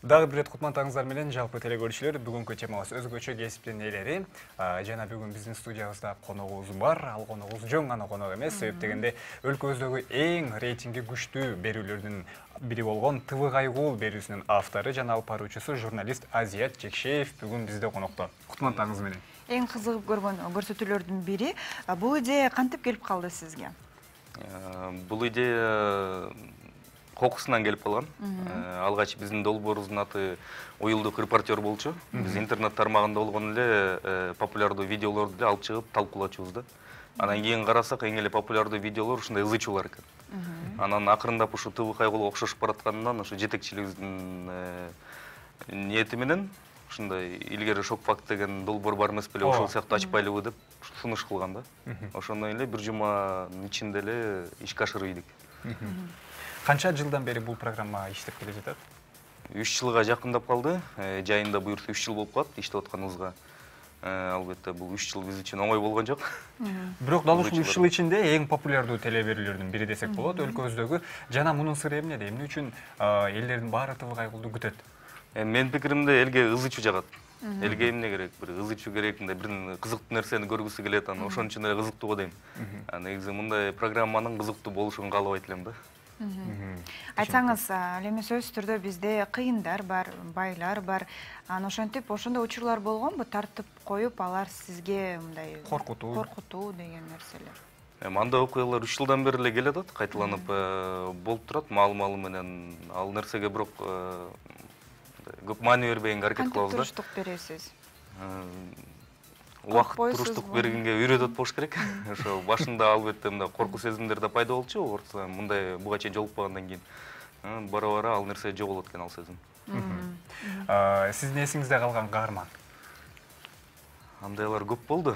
Дагы бир рет кутмандыгыңыздар менен жалпы теле көрүүчүлөр, бүгүнкү темабыз өзгөчө кесиптин ээлери. Жана бүгүн биздин студиябызда коногубуз бар. Ал коногубуз жөн гана конок эмес, себеп дегенде өлкөбүздөгү эң рейтинги күчтүү берүүлөрдүн бири болгон ТВ Кайгул берүүсүнүн автору жана алып баруучусу журналист Азият Жекшеев бүгүн бизде конокто. Кутмандыгыңыз менен. Эң кызыгып көргөн көрсөтүүлөрдүн бири. Бул идея кантип келип калды сизге? Бул идея кокусунан келип калган. Алгач биздин долбоорубуздун аты уюлдук репортер болчу. Биз интернет тармагында болгон эле популярдуу видеолорду эле алып чыгып талкуулачубуз да. Анан кийин карасак эң эле популярдуу видеолор ушундай ызычуулар экен. Анан акырындап ушу ТВ Кайгулга окшошуп бараткандан ушу жетекчилигибиздин ниети менен ушундай илгери шок факт деген долбоор бар эмес беле, ошол сыяктуу ачпайлыбы деп сунуш кылган да. Ошондон эле бир жуманын ичинде эле ишке ашырып ийдик. Канча жылдан бери бул программа иштеп келе жатат? 3 жылга жакындап калды. Жайында буюрса 3 жыл болуп калат иштеп атканыбызга. Албетте бул 3 жыл биз үчүн оңой болгон жок. Бирок дал ушул 3 жыл ичинде эң популярдуу теле берүүлөрдүн бири десек болот өлкөбүздөгү. Жана мунун сыры эмнеде? Эмне үчүн элдердин баары ТВ Кайгулду күтөт? Менин пикиримде элге ызычуу жагат. Элге эмне керек? Бир ызычуу керек, мындай бир кызыктуу нерсени көргүсү келет, анан ошон үчүн эле кызыктуу го дейм. Негизи мындай программанын кызыктуу болушун каалабайт элем да. Айтсаңыз, ал эми сөзсүз түрдө бизде кыйындар бар, байлар бар. Анан ошентип ошондой учурлар болгонбу, тартып коюп, алар сизге мындай коркутуу деген нерселер? Андай окуялар 3 жылдан бери эле келе атат, кайталанып болуп турат, маалым менен. Ал нерсеге бирок көп маани бербегенге аракет кылабыз да. Кантип туруштук бересиз? Убакыт туруштук бергенге үйрөтөт болуш керек. Ошо башында албетте мындай коркуу сезимдер да пайда болчу, орто мындай буга чейин жолукпагандан кийин. Бара-бара ал нерсе жоголот экен, ал сезим. Сиздин эсиңизде калган каарман? Андайлар көп болду.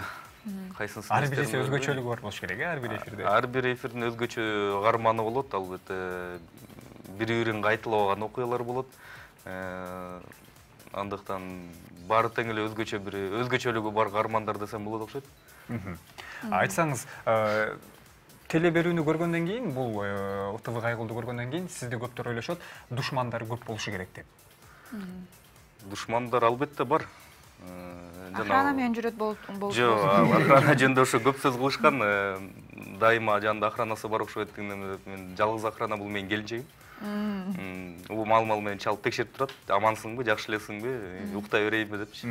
Кайсынысы? Ар бириси өзгөчөлүгү бар болуш керек, ар бир эфирде. Ар бир эфирдин өзгөчө каарманы болот, албетте. Бири-бирин кайталабаган окуялар болот. Андыктан баары тең эле өзгөчөлүгү бар каармандар десем болот окшойт. Айтсаңыз, теле берүүнү көргөндөн кийин, бул ТВ Кайгулду көргөндөн кийин сизде көптөр ойлошот, душмандар көп болушу керек деп. Душмандар албетте бар. Охрана менен жүрөт болуп. Жок, охрана жөнүндө ошо көп сөз кылышкан. Дайыма жанында охранасы бар окшойт деген. Мен жалгыз охрана бул менин келинчегим. Бул маал менен чалып текшерип турат. Амансыңбы, жакшы элесиңби, уктай берейинби депчи.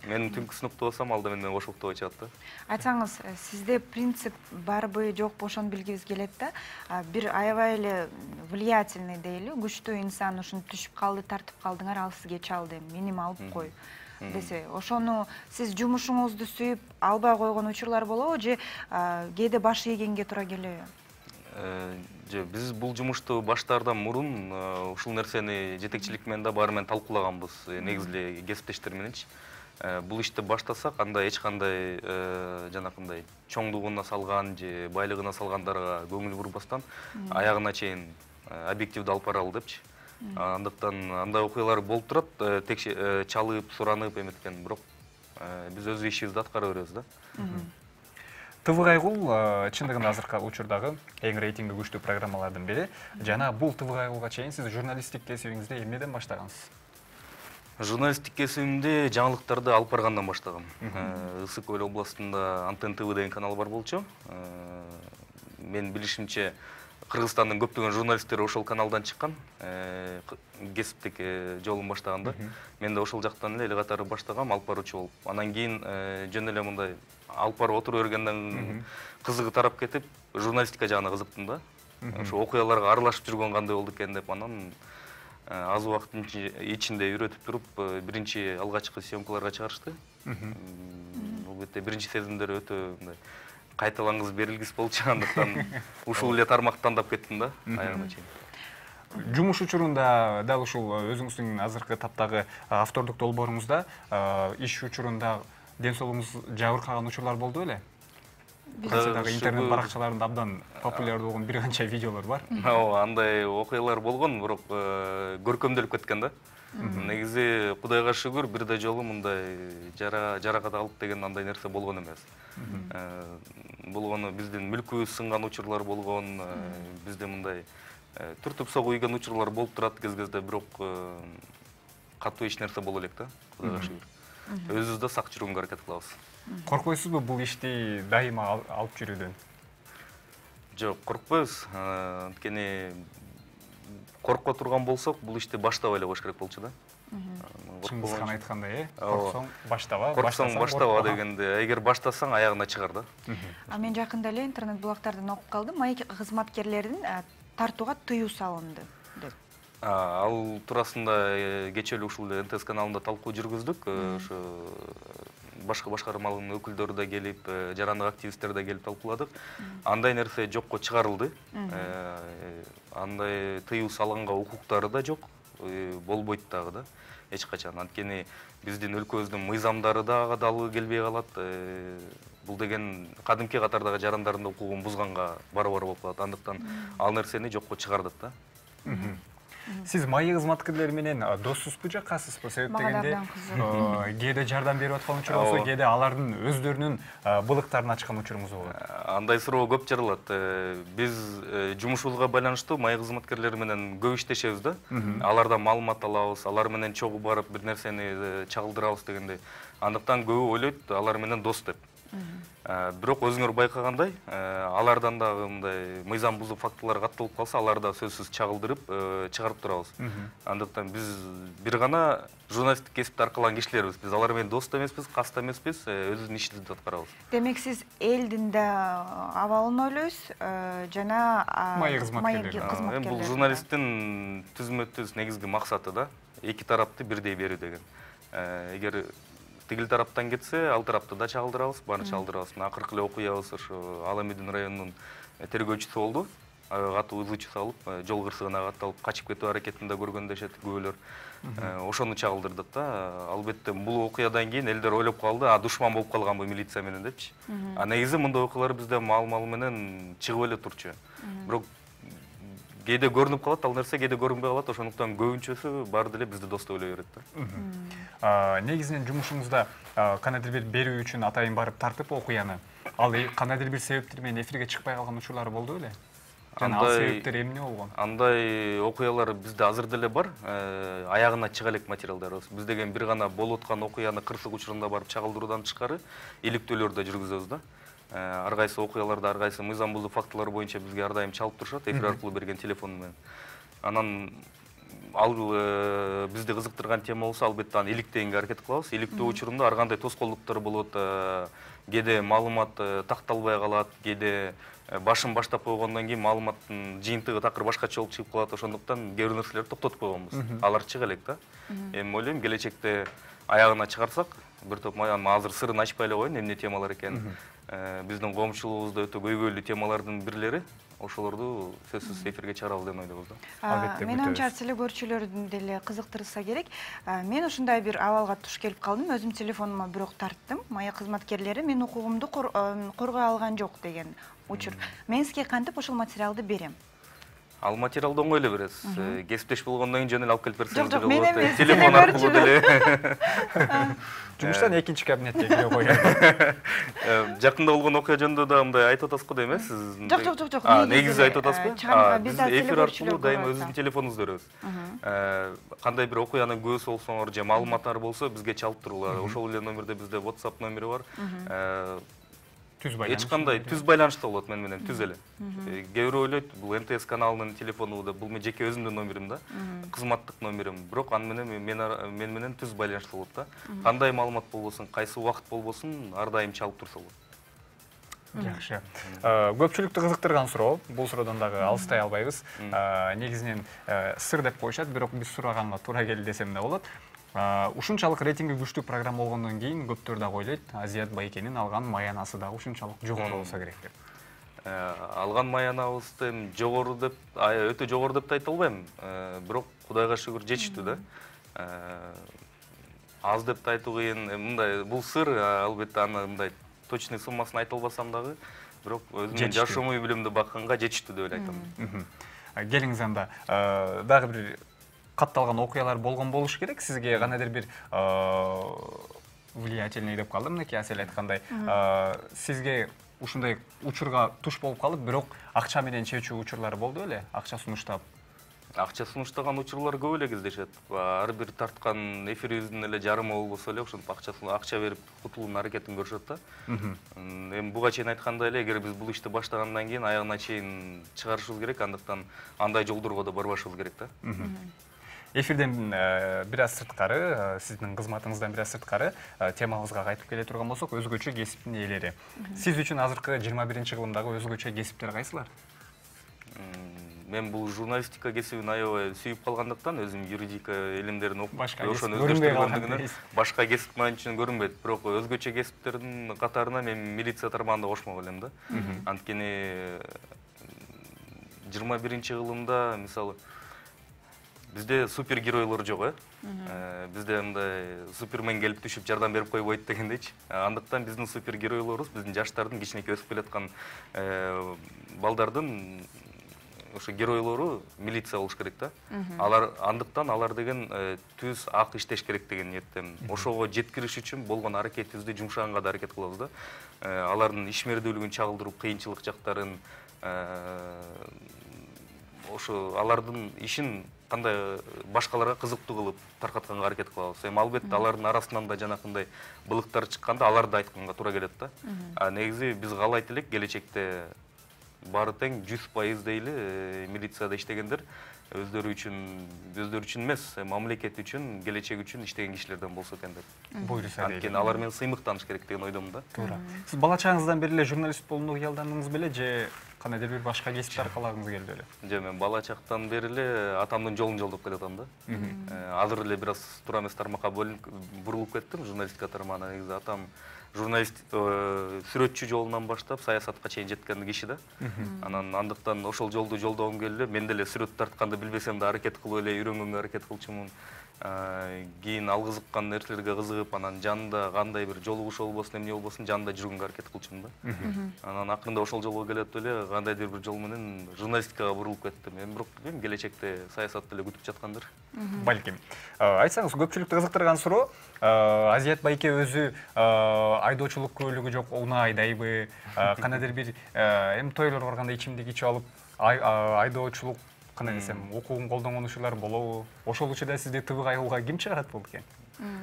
Мен түнкү сыныпта болсом, алда менен кошуп уктабай чыгат да. Айтсаңыз, сизде принцип барбы, жокпу ошону билгибиз келет да. Бир аябай эле влиятельный дейли, күчтүү инсан ушуну түшүп калды, тартып калдыңар, ал сизге чалды, меним алып кой десе, ошону сиз жумушуңузду сүйүп албай койгон учурлар болобу же кээде баш ийгенге туура келеби? Биз бул жумушту баштаардан мурун ушул нерсени жетекчилик менен да баары менен талкуулаганбыз, негизи эле кесиптештер мененчи. Бул ишти баштасак, анда эч кандай жанакындай чоңдугуна салган же байлыгына салгандарга көңүл бурбастан аягына чейин объективдүү алып баралы депчи. Андыктан андай окуялар болуп турат, чалып, суранып эметкен, бирок биз өз ишибизди аткара беребиз да. ТВ Кайгул чындыгында азыркы учурдагы эң рейтинги күчтүү программалардын бири. Жана бул ТВ Кайгулга чейин сиз журналисттик кесибиңизди эмнеден баштагансыз? Журналисттик кесибимди жаңылыктарды алып баргандан баштагам. Ысык Көл областында Антен ТВ деген канал бар болчу. Мен билишимче Кыргызстандын көптөгөн журналисттери ошол каналдан чыккан, кесиптик жолун баштаганда. Мен да ошол жактан эле катары баштагам, алып баруучу болуп. Анан кийин жөн эле мындай алып барып отуруп бергенден кызыгы тарап кетип, журналистика жагына кызыктым да. Ошо окуяларга аралашып жүргөн кандай болду экен деп, анан аз убакыттын ичинде үйрөтүп туруп, биринчи алгачкы съемкаларга чыгарышты. Албетте биринчи сезимдер өтө мындай кайталангыс берилгис болчу, андыктан ушул эле тармакты тандап кеттим да, аягына чейин. Жумуш учурунда дал ушул өзүңүздүн азыркы таптагы автордук долбооруңузда иш учурунда ден соолугуңуз жабыркаган учурлар болду беле? Кайсыдагы интернет баракчаларында абдан популярдуу болгон бир канча видеолор бар. Андай окуялар болгон, бирок көркөмдөлүп кеткен да. Негизи Кудайга шүгүр, бирде жолу мындай жаракат алып деген андай нерсе болгон эмес. Болгону биздин мүлкүбүз сынган учурлар болгон, бизде мындай түртүп согуу ийген учурлар болуп турат кез-кезде, бирок катуу эч нерсе боло элек да, Кудайга шүгүр. Өзүбүз да сак жүрүүгө аракет кылабыз. Коркпойсузбу бул ишти дайыма алып жүрүүдөн? Жок, коркпойбуз. Анткени коркпо турган болсок, бул ишти баштабай эле коюш керек болчу да. Чыңгызхан айткандай, корксоң баштаба, корксоң баштаба дегенде, эгер баштасаң аягына чыгар да. Мен жакында эле интернет блогтардан окуп калдым, маек кызматкерлердин тартууга тыюу салынды деп. Ал туурасында кечээ эле ушул НТС каналында талкуу жүргүздүк. Ошо башка башкармалыгынын өкүлдөрү да келип, жарандык активисттер да келип талкууладык. Андай нерсе жокко чыгарылды. Андай тыюу салганга укуктары да жок, болбойт дагы да. Эч качан. Анткени биздин өлкөбүздүн мыйзамдары да ага дагы келбей калат. Бул деген кадимки катардагы жарандардын укугун бузганга барабар болуп калат. Андыктан ал нерсени жокко чыгардык да. Сиз майы кызматкерлери менен доссузбу же касызбы? Себеп дегенде кээде жардам берип аткан учурубуз болсо, кээде алардын өздөрүнүн былыктарын ачкан учурубуз болот. Андай суроо көп жаралат. Биз жумушубузга байланыштуу майы кызматкерлери менен көп иштешебиз да. Алардан маалымат алабыз, алар менен чогуу барып бир нерсени чагылдырабыз дегенде. Андыктан көбү ойлойт алар менен дос деп. Бирок өзүңөр байкагандай, алардан дагы мындай мыйзам бузуу фактылары катталып калса, аларды сөзсүз чагылдырып, чыгарып турабыз. Андыктан биз бир гана журналисттик кесипти аркалаган кишилербиз. Биз алар менен дос да эмеспиз, кас да эмеспиз, өзүбүздүн ишибизди аткарабыз. Демек сиз элдин да абалын ойлойсуз, жана майы кызматкерлери. Бул журналисттин түзмө-түз негизги максаты да, эки тарапты бирдей берүү деген. Эгер тигил тараптан кетсе, ал тарапты да чагылдырабыз, баарын чагылдырабыз. Акыркы эле окуябыз ошо Аламедин районунун тергөөчүсү болду. Катуу ызычы салып, жол кырсыгына катталып, качып кетүү аракетинде көргөн дешет көбөлөр. Ошону чагылдырдык да. Албетте бул окуядан кийин элдер ойлоп калды, душман болуп калганбы милиция менен депчи. Негизи мындай окуялар бизде маал-маал менен чыгып эле турчу. Бирок кээде көрүнүп калат, ал нерсе кээде көрүнбөй калат, ошондуктан көбүнчөсү баары деле бизди дос деп ойлой берет да. Негизинен жумушуңузда кандайдыр бир берүү үчүн атайын барып тартып окуяны, ал кандайдыр бир себептер менен эфирге чыкпай калган учурлары болду беле? Жана ал себептер эмне болгон? Андай окуялар бизде азыр деле бар. Аягына чыга элек материалдарыбыз. Биз деген бир гана болуп аткан окуяны кырсык учурунда барып чагылдыруудан тышкары иликтөөлөрдү да жүргүзөбүз да. Ар кайсы окуяларда, ар кайсы мыйзам бузуу фактылары боюнча бизге ар дайым чалып турушат, эфир аркылуу берген телефон менен. Анан ал бизди кызыктырган тема болсо, албетте аны иликтегенге аракет кылабыз. Иликтөө учурунда ар кандай тоскоолдуктар болот, кээде маалымат такталбай калат, кээде башын баштап койгондон кийин маалыматтын жыйынтыгы такыр башкача болуп чыгып калат. Ошондуктан кээ бир нерселерди токтотуп койгонбуз. Алар чыга элек да. Эми ойлойм, келечекте аягына чыгарсак, бир топ азыр сырын ачпай эле коеюн, эмне темалар экенин. Биздин коомчулугубузда өтө көйгөйлүү темалардын бирлери, ошолорду сөзсүз эфирге чыгарабыз деп ойлойбуз да. Мен анча эле көрүүчүлөрдүн деле кызыктырса керек. Мен ушундай бир абалга туш келип калдым. Өзүм телефонума бирок тарттым. Майя кызматкерлери мен укугумду коргой алган жок деген учур. Мен сизге кантип ошол материалды берем? Ал материалды оңой эле бересиз. Кесиптеш болгондон кийин жөн эле алып келип берсеңиз деле болот. Жок, мен эмес. Телефон аркылуу деле. Жумуштан экинчи кабинетке кире койгон. Жакында болгон окуя жөнүндө да мындай айтып атасыз го дейм, сиз? Жок. Негизи айтып атасызбы? Биз эфир аркылуу дайыма өзүбүздүн телефонубузду беребиз. Кандай бир окуянын көзү болсоңор же маалыматтар болсо бизге чалып туруңар. Ошол эле номерде бизде WhatsApp номери бар. Эч кандай түз байланышта болот мен менен, түз эле. Кээ бирөө ойлойт, бул НТС каналынын телефону да, бул мен жеке өзүмдүн номерим да, кызматтык номерим. Бирок аны менен мен менен түз байланышта болот да. Кандай маалымат болбосун, кайсы убакыт болбосун, ар дайым чалып турса болот. Жакшы. Көпчүлүктү кызыктырган суроо, бул суроодон дагы алыстай албайбыз. Негизинен сыр деп коюшат, бирок биз сураганга туура келди десем да болот. Ушунчалык рейтинги күчтүү программа болгондон кийин көптөр да ойлойт, Азият Байкенин алган маянасы да ушунчалык жогору болсо керек деп. Алган маянабыз жогору деп, өтө жогору деп айта албайм. Бирок Кудайга шүгүр жетиштүү да. Аз деп айтуу кыйын. Мындай бул сыр, албетте аны мындай точный суммасын айта албасам дагы, бирок өзүмдүн жашоо билимди бакканга жетиштүү деп ойлойм. Келиңиз анда дагы бир катталган окуялар болгон болуш керек. Сизге кандайдыр бир влиятельный деп калдым, мынакей Асель айткандай. Сизге ушундай учурга туш болуп калып, бирок акча менен чечүү учурлары болду беле? Акча сунуштап Акча сунуштаган учурлар көп эле кездешет. Ар бир тарткан эфирибиздин эле жарымы болбосо эле ошентип акча берип кутулуунун аракетин көрүшөт да. Эми буга чейин айткандай эле, эгер биз бул ишти баштагандан кийин аягына чейин чыгарышыбыз керек, андыктан андай жолдорго да барбашыбыз керек да. Эфирден бир аз сырткары, сиздин кызматыңыздан бир аз сырткары темабызга кайтып келе турган болсок, өзгөчө кесиптин ээлери. Сиз үчүн азыркы 21-кылымдагы өзгөчө кесиптер кайсылар? Мен бул журналистика кесибин аябай сүйүп калгандыктан, өзүм юридика илимдерин окуп, Башка ошону кесип көрүнбөй өздөштүргөндүгүнөн башка кесип менен үчүн көрүнбөйт. Бирок өзгөчө кесиптердин катарына мен милиция тармагында кошмок элем да. Анткени 21-кылымда мисалы бизде супергеройлор жок, бизде мындай супермен келип түшүп жардам берип койбойт дегендейчи. Андыктан биздин супергеройлорубуз биздин жаштардын, кичинекей өсүп келаткан балдардын ошо геройлору милиция болуш керек да. Андыктан алар деген түз ак иштеш керек деген ниеттен. Ошого жеткириш үчүн болгон аракетибизди жумшаганга да аракет кылабыз да. Алардын ишмердүүлүгүн чагылдырып, кыйынчылык жактарын, ошо алардын ишин кандай башкаларга кызыктуу кылып таркатканга аракет кылабыз. Эми албетте алардын арасынан да жанакындай былыктар чыкканда аларды айтканга туура келет да. Негизи биз каалайт элек келечекте баары тең 100% дейли милицияда иштегендер өздөрү үчүн эмес, мамлекет үчүн, келечек үчүн иштеген кишилерден болсо экен деп. Буйруса дейли. Анткени алар менен сыймыктаныш керек деген ойдомун да. Туура. Сиз бала чагыңыздан бери эле журналист болууну кыялдандыңыз беле же кандайдыр бир башка кесипти аркалагыңыз келди беле? Же мен бала чактан бери эле атамдын жолун жолдоп келатам да. Азыр эле бир аз туура эмес тармакка бурулуп кеттим, журналистика тармагына. Негизи атам журналист, сүрөтчү жолунан баштап саясатка чейин жеткен киши да. Анан андыктан ошол жолду жолдогум келди. Мен деле сүрөт тартканды билбесем да аракет кылып эле үйрөнгөнгө аракет кылчумун. Кийин ал кызыккан нерселерге кызыгып, анан жанында кандай бир жолугушуу болбосун, эмне болбосун, жанында жүргөнгө аракет кылчумун да. Анан акырында ошол жолго келип эле кандайдыр бир жол менен журналистикага бурулуп кеттим. Эми бирок билбейм, келечекте саясатты эле күтүп жаткандыр. Балким. Айтсаңыз, көпчүлүктү кызыктырган суроо, Азият байке өзү айдоочулук көлүгү жок, уна айдайбы, кандайдыр бир эми тойлор барганда ичимдик ичип алып айдоочулук кандай десем, укугун колдонгон болобу? Ошол учурда сизди ТВ кайгууга ким чыгарат болду экен?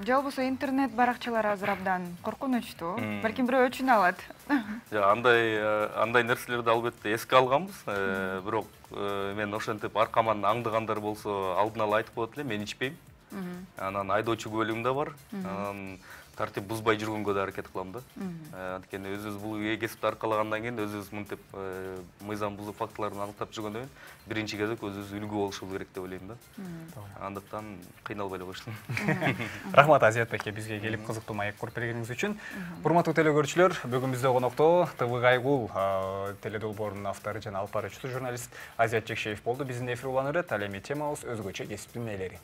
Же болбосо интернет баракчалар азыр абдан коркунучтуу. Балким бирөө өчүнө алат. Андай нерселерди албетте эске алганбыз, бирок мен ошентип аркаман аңдыгандар болсо алдын ала айтып коет элем, мен ичпейм. Анан айдоочу көлүгүм да бар. Анан тартип бузбай жүргөнгө да аракет кылам да. Анткени өзүбүз бул кесипти аркалагандан кийин өзүбүз мынтип мыйзам бузуу фактыларын аныктап жүргөндөн кийин биринчи кезек өзүбүз үлгү болушубуз керек деп ойлойм да. Андыктан кыйналбай эле коштум. Рахмат Азият байке, бизге келип кызыктуу маек куруп бергениңиз үчүн. Урматтуу телегөрүүчүлөр, бүгүн бизде конокто ТВ кайгуу теледолбоорунун автору жана алып баруучусу журналист Азият Жекшеев болду. Биздин эфир уланып жатат. Ал эми темабыз өзгөчө кесиптин ээлери.